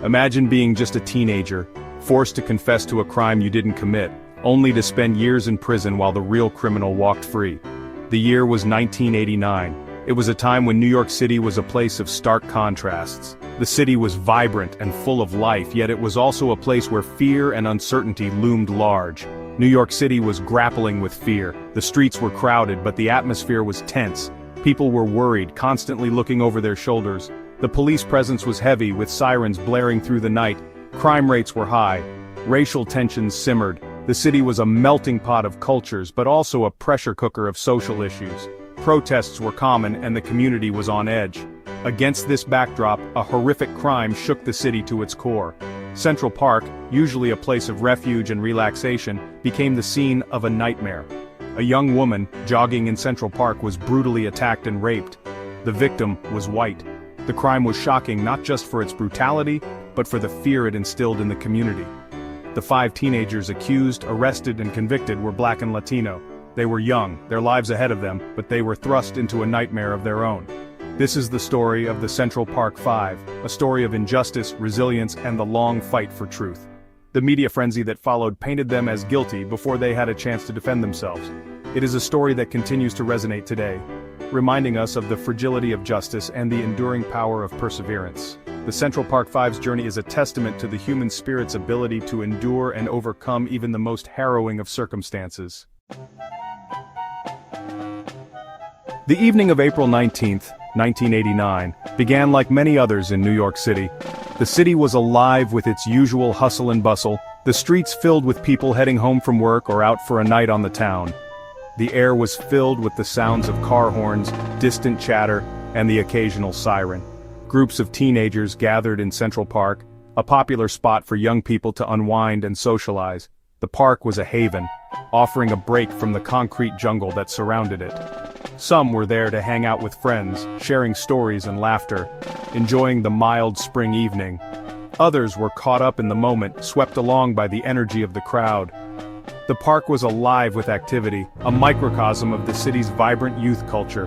Imagine being just a teenager, forced to confess to a crime you didn't commit, only to spend years in prison while the real criminal walked free. The year was 1989. It was a time when New York City was a place of stark contrasts. The city was vibrant and full of life, yet it was also a place where fear and uncertainty loomed large. New York City was grappling with fear. The streets were crowded, but the atmosphere was tense. People were worried, constantly looking over their shoulders. The police presence was heavy, with sirens blaring through the night. Crime rates were high. Racial tensions simmered. The city was a melting pot of cultures, but also a pressure cooker of social issues. Protests were common and the community was on edge. Against this backdrop, a horrific crime shook the city to its core. Central Park, usually a place of refuge and relaxation, became the scene of a nightmare. A young woman, jogging in Central Park, was brutally attacked and raped. The victim was white. The crime was shocking not just for its brutality, but for the fear it instilled in the community. The 5 teenagers accused, arrested, and convicted were Black and Latino. They were young, their lives ahead of them, but they were thrust into a nightmare of their own. This is the story of the Central Park 5, a story of injustice, resilience, and the long fight for truth. The media frenzy that followed painted them as guilty before they had a chance to defend themselves. It is a story that continues to resonate today, reminding us of the fragility of justice and the enduring power of perseverance. The Central Park 5's journey is a testament to the human spirit's ability to endure and overcome even the most harrowing of circumstances. The evening of April 19, 1989, began like many others in New York City. The city was alive with its usual hustle and bustle, the streets filled with people heading home from work or out for a night on the town. The air was filled with the sounds of car horns, distant chatter, and the occasional siren. Groups of teenagers gathered in Central Park, a popular spot for young people to unwind and socialize. The park was a haven, offering a break from the concrete jungle that surrounded it. Some were there to hang out with friends, sharing stories and laughter, enjoying the mild spring evening. Others were caught up in the moment, swept along by the energy of the crowd. The park was alive with activity, a microcosm of the city's vibrant youth culture.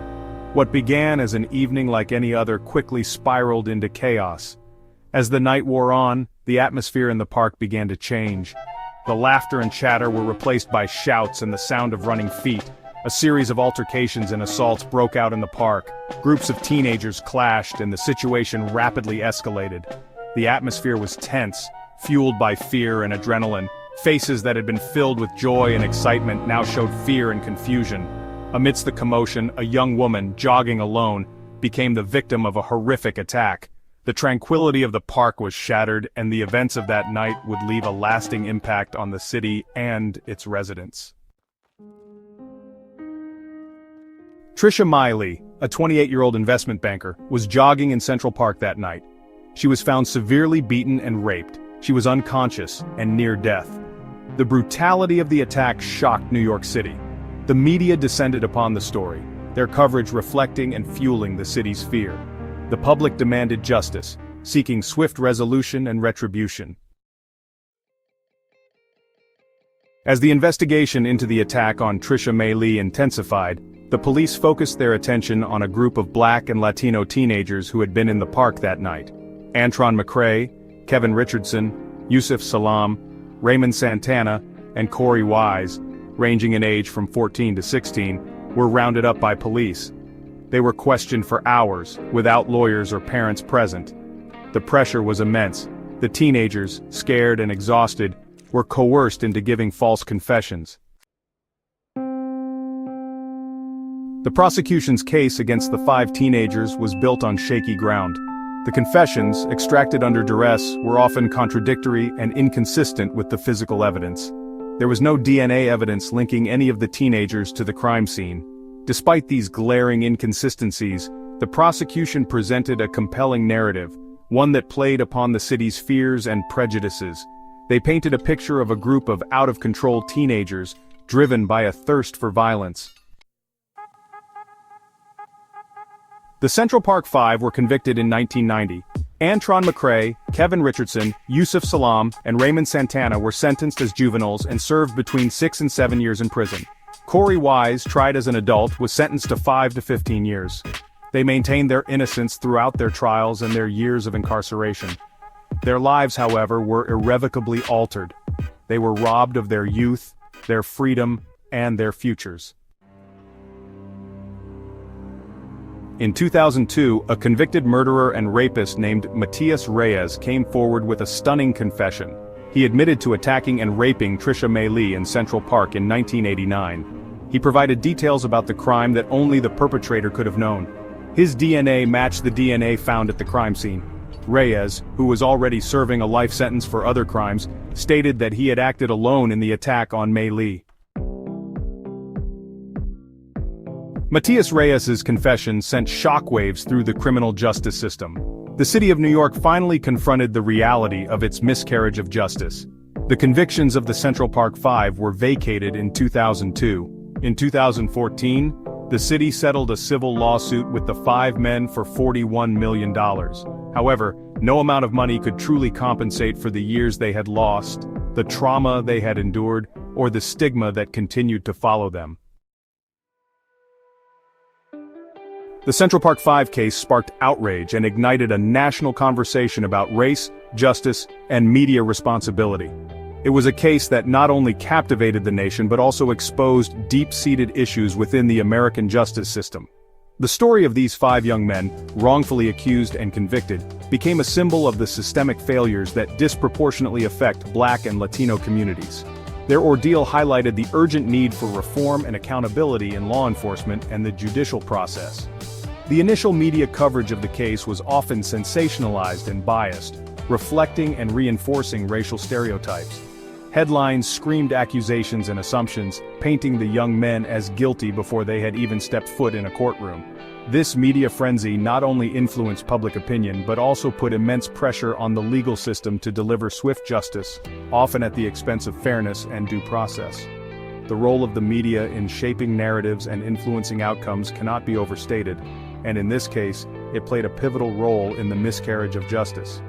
What began as an evening like any other quickly spiraled into chaos. As the night wore on, the atmosphere in the park began to change. The laughter and chatter were replaced by shouts and the sound of running feet. A series of altercations and assaults broke out in the park. Groups of teenagers clashed and the situation rapidly escalated. The atmosphere was tense, fueled by fear and adrenaline. Faces that had been filled with joy and excitement now showed fear and confusion. Amidst the commotion, a young woman, jogging alone, became the victim of a horrific attack. The tranquility of the park was shattered, and the events of that night would leave a lasting impact on the city and its residents. Trisha Miley, a 28-year-old investment banker, was jogging in Central Park that night. She was found severely beaten and raped. She was unconscious and near death. The brutality of the attack shocked New York City. The media descended upon the story, their coverage reflecting and fueling the city's fear. The public demanded justice, seeking swift resolution and retribution. As the investigation into the attack on Trisha Miley intensified, the police focused their attention on a group of Black and Latino teenagers who had been in the park that night. Antron McCrae, Kevin Richardson, Yusuf Salam, Raymond Santana, and Corey Wise, ranging in age from 14 to 16, were rounded up by police. They were questioned for hours, without lawyers or parents present. The pressure was immense. The teenagers, scared and exhausted, were coerced into giving false confessions. The prosecution's case against the 5 teenagers was built on shaky ground. The confessions, extracted under duress, were often contradictory and inconsistent with the physical evidence. There was no DNA evidence linking any of the teenagers to the crime scene. Despite these glaring inconsistencies, the prosecution presented a compelling narrative, one that played upon the city's fears and prejudices. They painted a picture of a group of out-of-control teenagers, driven by a thirst for violence. The Central Park 5 were convicted in 1990. Antron McCrae, Kevin Richardson, Yusuf Salam, and Raymond Santana were sentenced as juveniles and served between 6 and 7 years in prison. Corey Wise, tried as an adult, was sentenced to 5 to 15 years. They maintained their innocence throughout their trials and their years of incarceration. Their lives, however, were irrevocably altered. They were robbed of their youth, their freedom, and their futures. In 2002, a convicted murderer and rapist named Matias Reyes came forward with a stunning confession. He admitted to attacking and raping Trisha May Lee in Central Park in 1989. He provided details about the crime that only the perpetrator could have known. His DNA matched the DNA found at the crime scene. Reyes, who was already serving a life sentence for other crimes, stated that he had acted alone in the attack on May Lee. Matias Reyes's confession sent shockwaves through the criminal justice system. The city of New York finally confronted the reality of its miscarriage of justice. The convictions of the Central Park Five were vacated in 2002. In 2014, the city settled a civil lawsuit with the five men for $41 million. However, no amount of money could truly compensate for the years they had lost, the trauma they had endured, or the stigma that continued to follow them. The Central Park Five case sparked outrage and ignited a national conversation about race, justice, and media responsibility. It was a case that not only captivated the nation but also exposed deep-seated issues within the American justice system. The story of these five young men, wrongfully accused and convicted, became a symbol of the systemic failures that disproportionately affect Black and Latino communities. Their ordeal highlighted the urgent need for reform and accountability in law enforcement and the judicial process. The initial media coverage of the case was often sensationalized and biased, reflecting and reinforcing racial stereotypes. Headlines screamed accusations and assumptions, painting the young men as guilty before they had even stepped foot in a courtroom. This media frenzy not only influenced public opinion but also put immense pressure on the legal system to deliver swift justice, often at the expense of fairness and due process. The role of the media in shaping narratives and influencing outcomes cannot be overstated, and in this case, it played a pivotal role in the miscarriage of justice.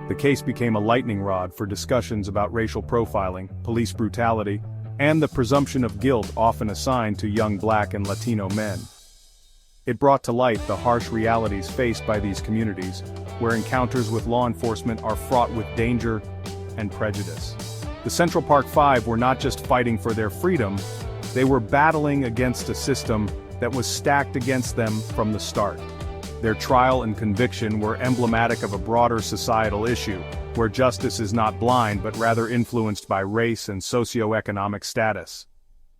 The case became a lightning rod for discussions about racial profiling, police brutality, and the presumption of guilt often assigned to young Black and Latino men. It brought to light the harsh realities faced by these communities, where encounters with law enforcement are fraught with danger and prejudice. The Central Park Five were not just fighting for their freedom, they were battling against a system that was stacked against them from the start. Their trial and conviction were emblematic of a broader societal issue, where justice is not blind but rather influenced by race and socioeconomic status.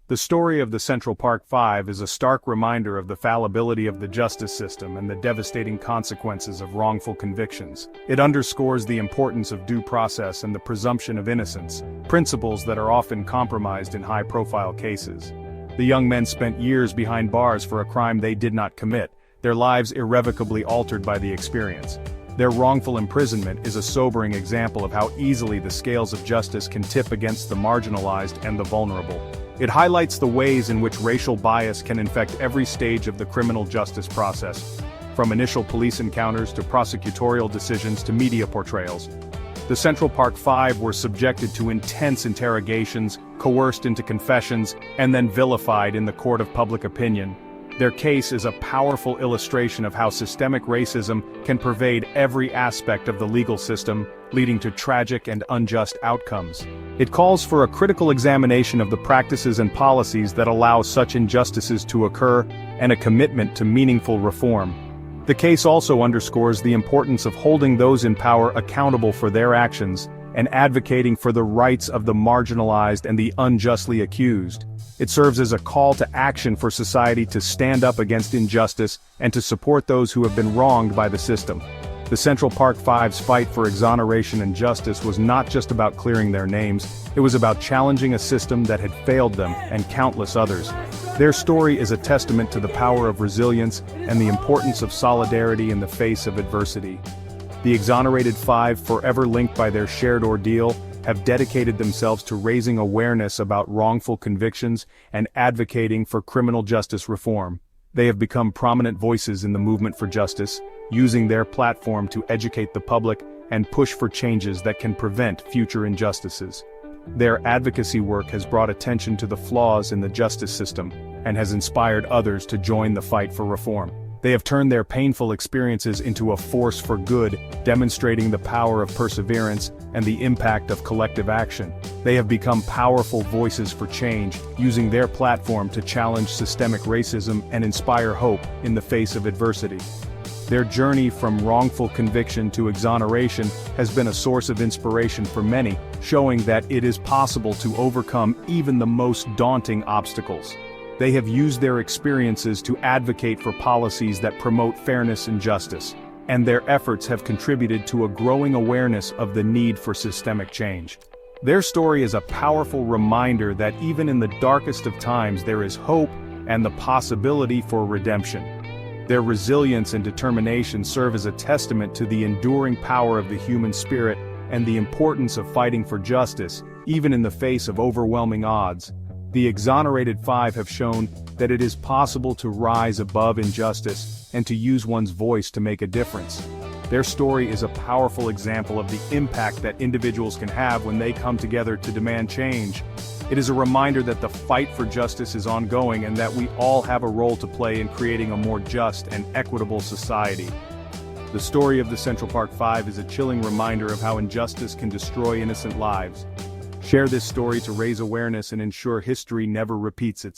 The story of the Central Park Five is a stark reminder of the fallibility of the justice system and the devastating consequences of wrongful convictions. It underscores the importance of due process and the presumption of innocence, principles that are often compromised in high-profile cases. The young men spent years behind bars for a crime they did not commit, their lives irrevocably altered by the experience. Their wrongful imprisonment is a sobering example of how easily the scales of justice can tip against the marginalized and the vulnerable. It highlights the ways in which racial bias can infect every stage of the criminal justice process, from initial police encounters to prosecutorial decisions to media portrayals. The Central Park Five were subjected to intense interrogations, coerced into confessions, and then vilified in the court of public opinion. Their case is a powerful illustration of how systemic racism can pervade every aspect of the legal system, leading to tragic and unjust outcomes. It calls for a critical examination of the practices and policies that allow such injustices to occur, and a commitment to meaningful reform. The case also underscores the importance of holding those in power accountable for their actions, and advocating for the rights of the marginalized and the unjustly accused. It serves as a call to action for society to stand up against injustice and to support those who have been wronged by the system. The Central Park Five's fight for exoneration and justice was not just about clearing their names, it was about challenging a system that had failed them and countless others. Their story is a testament to the power of resilience and the importance of solidarity in the face of adversity. The exonerated five, forever linked by their shared ordeal, have dedicated themselves to raising awareness about wrongful convictions and advocating for criminal justice reform. They have become prominent voices in the movement for justice, using their platform to educate the public and push for changes that can prevent future injustices. Their advocacy work has brought attention to the flaws in the justice system and has inspired others to join the fight for reform. They have turned their painful experiences into a force for good, demonstrating the power of perseverance and the impact of collective action. They have become powerful voices for change, using their platform to challenge systemic racism and inspire hope in the face of adversity. Their journey from wrongful conviction to exoneration has been a source of inspiration for many, showing that it is possible to overcome even the most daunting obstacles. They have used their experiences to advocate for policies that promote fairness and justice, and their efforts have contributed to a growing awareness of the need for systemic change. Their story is a powerful reminder that even in the darkest of times there is hope and the possibility for redemption. Their resilience and determination serve as a testament to the enduring power of the human spirit and the importance of fighting for justice, even in the face of overwhelming odds. The exonerated five have shown that it is possible to rise above injustice and to use one's voice to make a difference. Their story is a powerful example of the impact that individuals can have when they come together to demand change. It is a reminder that the fight for justice is ongoing and that we all have a role to play in creating a more just and equitable society. The story of the Central Park Five is a chilling reminder of how injustice can destroy innocent lives. Share this story to raise awareness and ensure history never repeats itself.